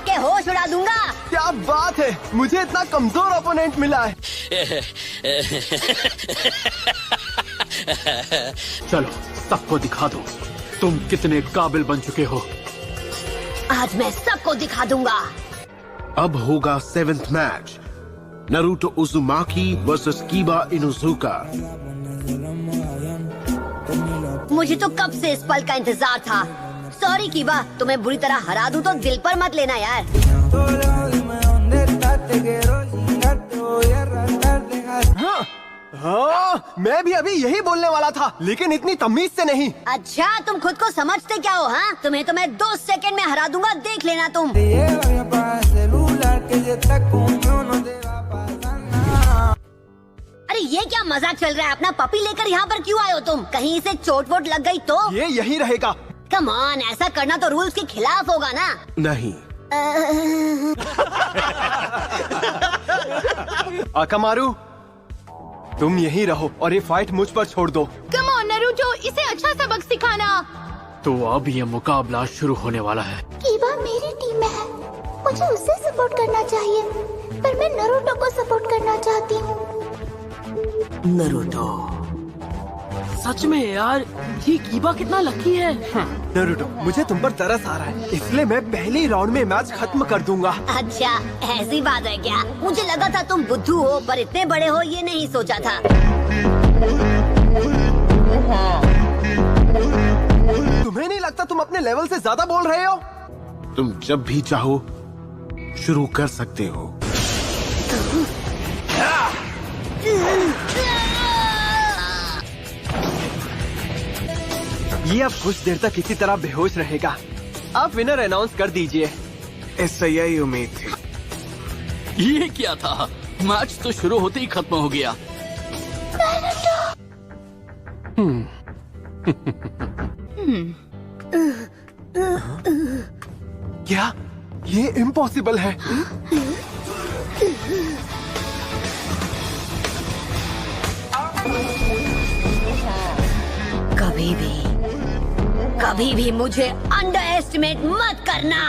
के होश उड़ा दूंगा। क्या बात है, मुझे इतना कमजोर ओपोनेंट मिला है। चलो सबको दिखा दो तुम कितने काबिल बन चुके हो। आज मैं सबको दिखा दूंगा। अब होगा 7th match, Naruto Uzumaki versus Kiba Inuzuka. मुझे तो कब से इस पल का इंतजार था। सॉरी कीबा, तुम्हें बुरी तरह हरा दूं तो दिल पर मत लेना यार। हाँ, मैं भी अभी यही बोलने वाला था, लेकिन इतनी तमीज से नहीं। अच्छा, तुम खुद को समझते क्या हो? हाँ, तुम्हें तो मैं 2 सेकंड में हरा दूंगा, देख लेना तुम। अरे ये क्या मजाक चल रहा है? अपना पपी लेकर यहाँ पर क्यों आए हो तुम? कहीं इसे चोट वोट लग गई तो? ये यही रहेगा। कम ऑन, ऐसा करना तो रूल्स के खिलाफ होगा ना। नहीं। आकामारू, तुम यहीं रहो और ये फाइट मुझ पर छोड़ दो। कम ऑन नारुतो, इसे अच्छा सबक सिखाना। तो अब ये मुकाबला शुरू होने वाला है। कीबा मेरी टीम में है, मुझे उसे सपोर्ट करना चाहिए, पर मैं नारुतो को सपोर्ट करना चाहती हूँ। नारुतो, सच में यार, ये कीबा कितना लकी है। नारुतो, मुझे तुम पर तरस आ रहा है, इसलिए मैं पहले ही राउंड में मैच खत्म कर दूंगा। अच्छा, ऐसी बात है क्या? मुझे लगा था तुम बुद्धू हो, पर इतने बड़े हो ये नहीं सोचा था। तुम्हें नहीं लगता तुम अपने लेवल से ज्यादा बोल रहे हो? तुम जब भी चाहो शुरू कर सकते हो। ये अब कुछ देर तक इसी तरह बेहोश रहेगा। आप विनर अनाउंस कर दीजिए। इससे यही उम्मीद थी। ये क्या था? मैच तो शुरू होते ही खत्म हो गया। क्या ये इम्पॉसिबल है? कभी भी मुझे अंडर एस्टिमेट मत करना।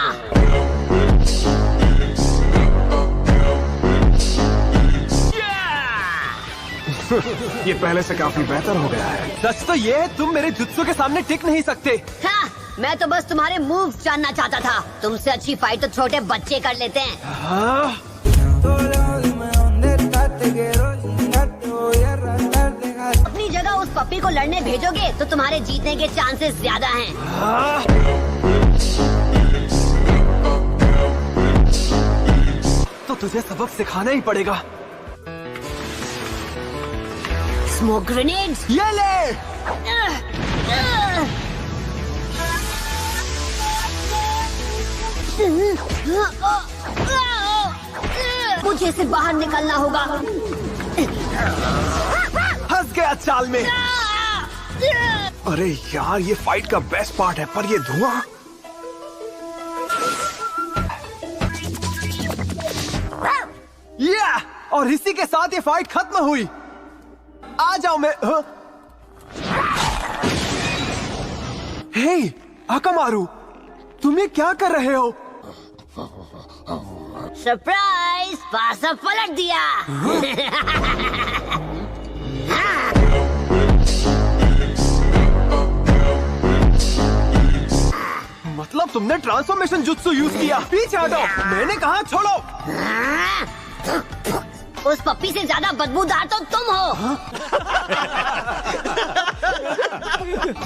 ये पहले से काफी बेहतर हो गया है। सच तो ये है, तुम मेरे जुत्सु के सामने टिक नहीं सकते। हाँ, मैं तो बस तुम्हारे मूव्स जानना चाहता था। तुमसे अच्छी फाइट तो छोटे बच्चे कर लेते हैं। हाँ? अपनी जगह उस पप्पी को लड़ने भेजोगे तो तुम्हारे जीतने के चांसेस ज्यादा हैं। हाँ? तो तुझे सबक सिखाना ही पड़ेगा। स्मोक ग्रेनेड्स, ये ले। मुझे इसे बाहर निकलना होगा। फंस गया चाल में। अरे यार, ये फाइट का बेस्ट पार्ट है, पर ये धुआं। या, और इसी के साथ ये फाइट खत्म हुई। आ जाओ मैं। हे आकामारू, तुम ये क्या कर रहे हो? सरप्राइज, पासा पलट दिया। मतलब तुमने ट्रांसफॉर्मेशन जुत्सु यूज किया? पीछे हटो, मैंने कहा छोड़ो। उस पप्पी से ज्यादा बदबूदार तो तुम हो।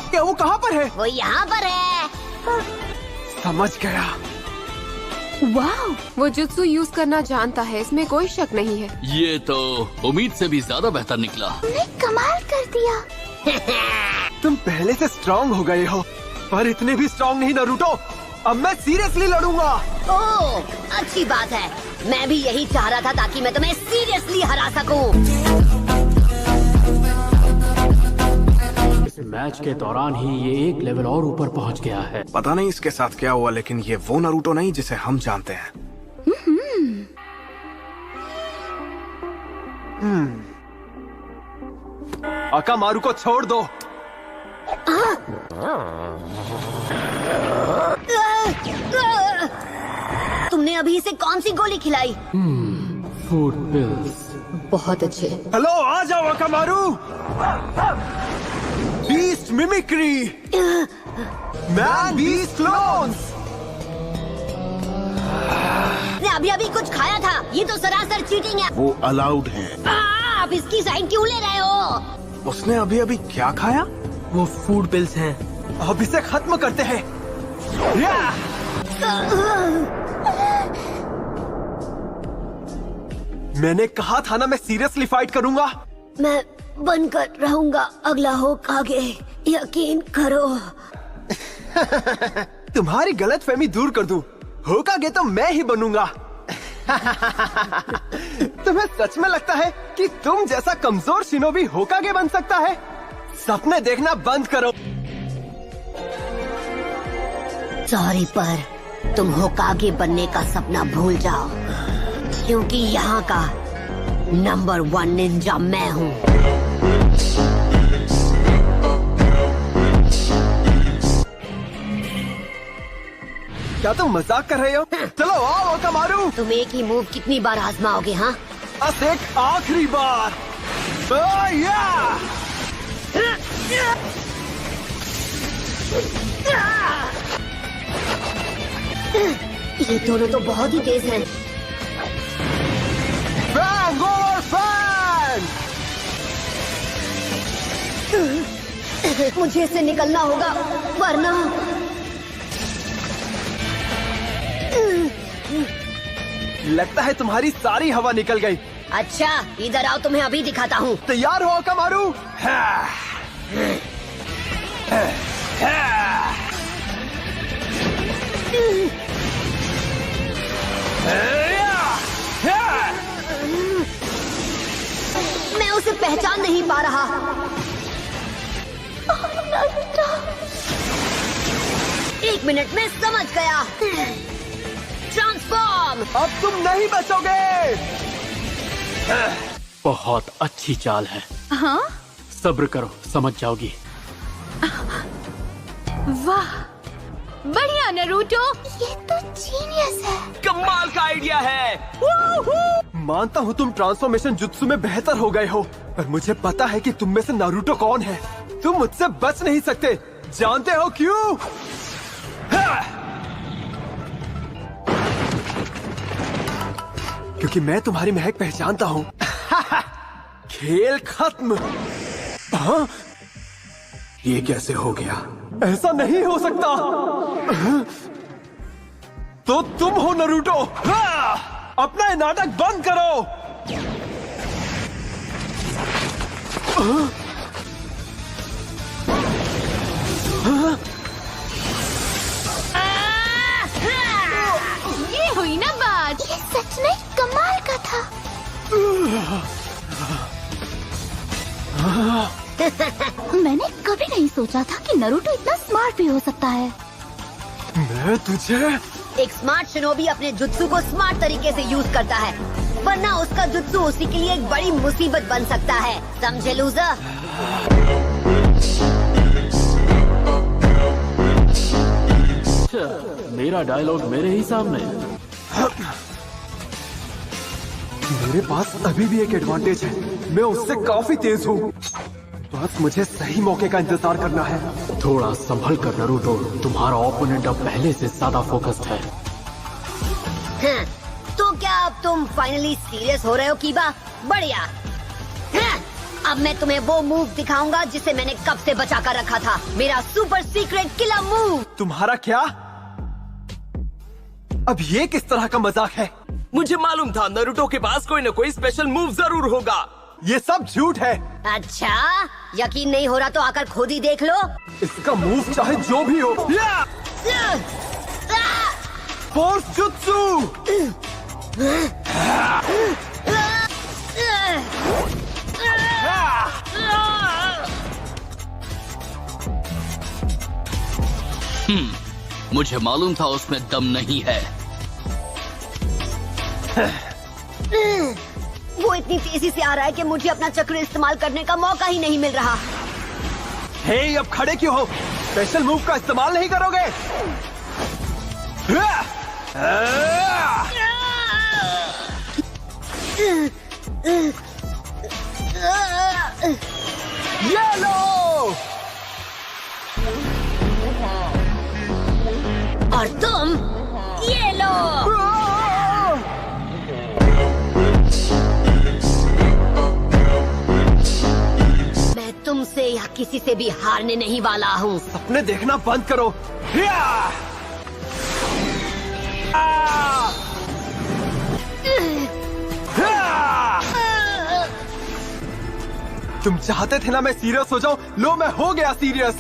क्या वो कहाँ पर है? वो यहाँ पर है। समझ गया। वाह, वो जुत्सु यूज करना जानता है, इसमें कोई शक नहीं है। ये तो उम्मीद से भी ज्यादा बेहतर निकला। तुमने कमाल कर दिया। तुम पहले से स्ट्रांग हो गए हो, पर इतने भी स्ट्रांग नहीं नारुतो। अब मैं सीरियसली लड़ूंगा। ओह, अच्छी बात है। मैं भी यही चाह रहा था ताकि मैं तुम्हें सीरियसली हरा सकूं। इस मैच के दौरान ही ये एक लेवल और ऊपर पहुंच गया है। पता नहीं इसके साथ क्या हुआ, लेकिन ये वो नारुतो नहीं जिसे हम जानते हैं। आकामारू को छोड़ दो। तुमने अभी इसे कौन सी गोली खिलाई? Food pills. बहुत अच्छे। हेलो, आ जाओ Akamaru. Beast mimicry, man beast clones. ने अभी अभी कुछ खाया था। ये तो सरासर चीटिंग है। वो अलाउड है। आप इसकी साइड क्यों ले रहे हो? उसने अभी अभी क्या खाया? वो फूड पिल्स हैं। अब इसे खत्म करते हैं। या! मैंने कहा था ना, मैं सीरियसली फाइट करूंगा। मैं बनकर रहूंगा अगला होकागे, यकीन करो। तुम्हारी गलतफहमी दूर कर दूं। होकागे तो मैं ही बनूंगा। तुम्हें सच में लगता है कि तुम जैसा कमजोर शिनोबी होकागे बन सकता है? सपने देखना बंद करो। सॉरी, पर तुम होकागे बनने का सपना भूल जाओ, क्योंकि यहाँ का नंबर 1 निंजा मैं हूँ। क्या तुम मजाक कर रहे हो? चलो आओ अकामारू। तुम एक ही मूव कितनी बार आजमाओगे? हाँ, बस एक आखिरी बार। या! ये दोनों तो बहुत ही तेज हैं। Fang over fang! मुझे इससे निकलना होगा, वरना लगता है तुम्हारी सारी हवा निकल गई। अच्छा, इधर आओ, तुम्हें अभी दिखाता हूँ। तैयार हो अकामारू? मैं उसे पहचान नहीं पा रहा। एक मिनट में समझ गया। ट्रांसफॉर्म! अब तुम नहीं बचोगे। बहुत अच्छी चाल है। हाँ, सब्र करो, समझ जाओगी। वाह, बढ़िया नरूटो। ये तो जीनियस है। कमाल का आइडिया है। मानता हूँ तुम ट्रांसफॉर्मेशन जुत्सु में बेहतर हो गए हो, पर मुझे पता है कि तुम में से नारुतो कौन है। तुम मुझसे बच नहीं सकते। जानते हो क्यों? क्योंकि मैं तुम्हारी महक पहचानता हूँ। खेल खत्म। हाँ? ये कैसे हो गया? ऐसा नहीं हो सकता। तो तुम हो नारुतो। अपना ये नाटक बंद करो। ये हुई ना बात। ये सच में कमाल का था। मैंने कभी नहीं सोचा था कि नारुतो इतना स्मार्ट भी हो सकता है। मैं तुझे एक स्मार्ट शिनोबी अपने जुत्सु को स्मार्ट तरीके से यूज करता है, वरना उसका जुत्सु उसी के लिए एक बड़ी मुसीबत बन सकता है। समझे लूजर? मेरा डायलॉग मेरे ही सामने। मेरे पास अभी भी एक एडवांटेज है। मैं उससे काफी तेज हूँ। बस मुझे सही मौके का इंतजार करना है। थोड़ा संभल कर नारुतो, तुम्हारा ओपोनेंट अब पहले से ज्यादा फोकस्ड है। हाँ, तो क्या अब तुम फाइनली सीरियस हो रहे हो कीबा? बढ़िया। हाँ, अब मैं तुम्हें वो मूव दिखाऊंगा जिसे मैंने कब से बचा कर रखा था। मेरा सुपर सीक्रेट किलर मूव। तुम्हारा क्या? अब ये किस तरह का मजाक है? मुझे मालूम था नारुतो के पास कोई न कोई स्पेशल मूव जरूर होगा। ये सब झूठ है। अच्छा, यकीन नहीं हो रहा तो आकर खुद ही देख लो। इसका मूव चाहे जो भी हो। Force jutsu. मुझे मालूम था उसमें दम नहीं है। वो इतनी तेजी से आ रहा है कि मुझे अपना चक्र इस्तेमाल करने का मौका ही नहीं मिल रहा। हे, अब खड़े क्यों हो? स्पेशल मूव का इस्तेमाल नहीं करोगे? ये लो। और तुम ये लो। मैं तुमसे या किसी से भी हारने नहीं वाला हूँ। सपने देखना बंद करो। तुम चाहते थे ना मैं सीरियस हो जाऊं, लो मैं हो गया सीरियस।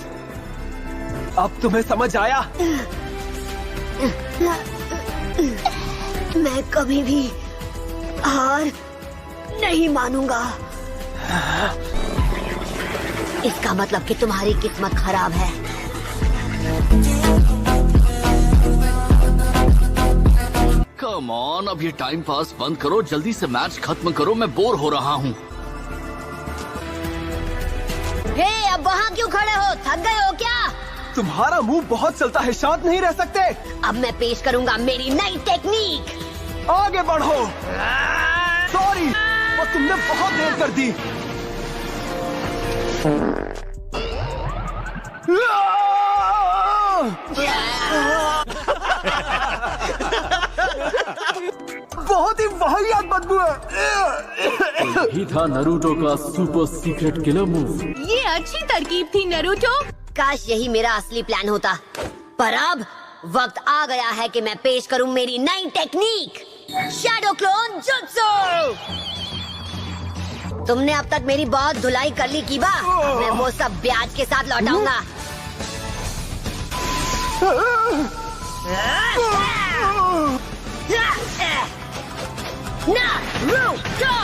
अब तुम्हें समझ आया? मैं कभी भी हार नहीं मानूंगा। इसका मतलब कि तुम्हारी किस्मत खराब है। कम ऑन, अब ये टाइम पास बंद करो, जल्दी से मैच खत्म करो, मैं बोर हो रहा हूँ। हे, अब वहाँ क्यों खड़े हो? थक गए हो क्या? तुम्हारा मुंह बहुत चलता है, शांत नहीं रह सकते। अब मैं पेश करूंगा मेरी नई टेक्निक। आगे बढ़ो। सॉरी, वो तुमने बहुत देर कर दी। बहुत ही वाहियात बदबू है। ही था नारुतो का सुपर सीक्रेट किलर मूव। ये अच्छी तरकीब थी नरूटो। काश यही मेरा असली प्लान होता, पर अब वक्त आ गया है कि मैं पेश करूं मेरी नई टेक्निक, शैडो क्लोन जुत्सु। तुमने अब तक मेरी बहुत धुलाई कर ली कीबा, मैं वो सब ब्याज के साथ लौटाऊंगा। नारुतो!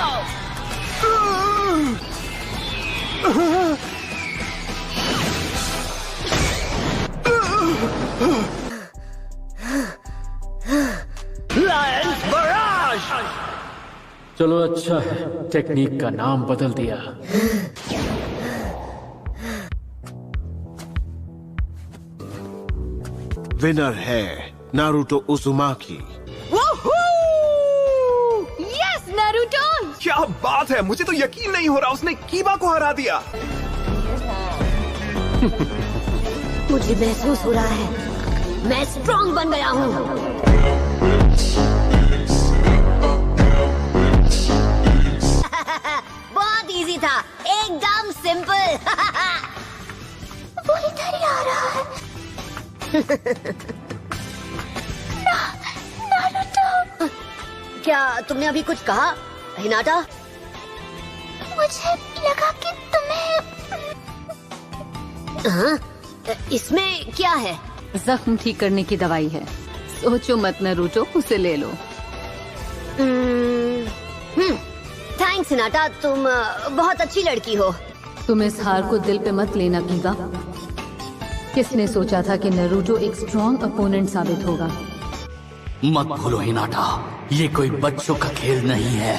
चलो अच्छा है, टेक्निक का नाम बदल दिया। विनर है नारुतो उजुमाकी। Yes Naruto. क्या बात है, मुझे तो यकीन नहीं हो रहा, उसने कीबा को हरा दिया। मुझे महसूस हो रहा है मैं स्ट्रॉन्ग बन गया हूँ। बहुत इजी था, एकदम सिंपल। वो इधर ही आ रहा है। नारुतो, क्या तुमने अभी कुछ कहा हिनाटा? मुझे लगा कि तुम्हें हाँ? इसमें क्या है? जख्म ठीक करने की दवाई है, सोचो मत नारुतो, उसे ले लो। थैंक्स हिनाटा, तुम बहुत अच्छी लड़की हो। तुम इस हार को दिल पे मत लेना कीबा। किसने सोचा था कि नारुतो एक स्ट्रॉन्ग अपोनेंट साबित होगा। मत भूलो हिनाटा, ये कोई बच्चों का खेल नहीं है।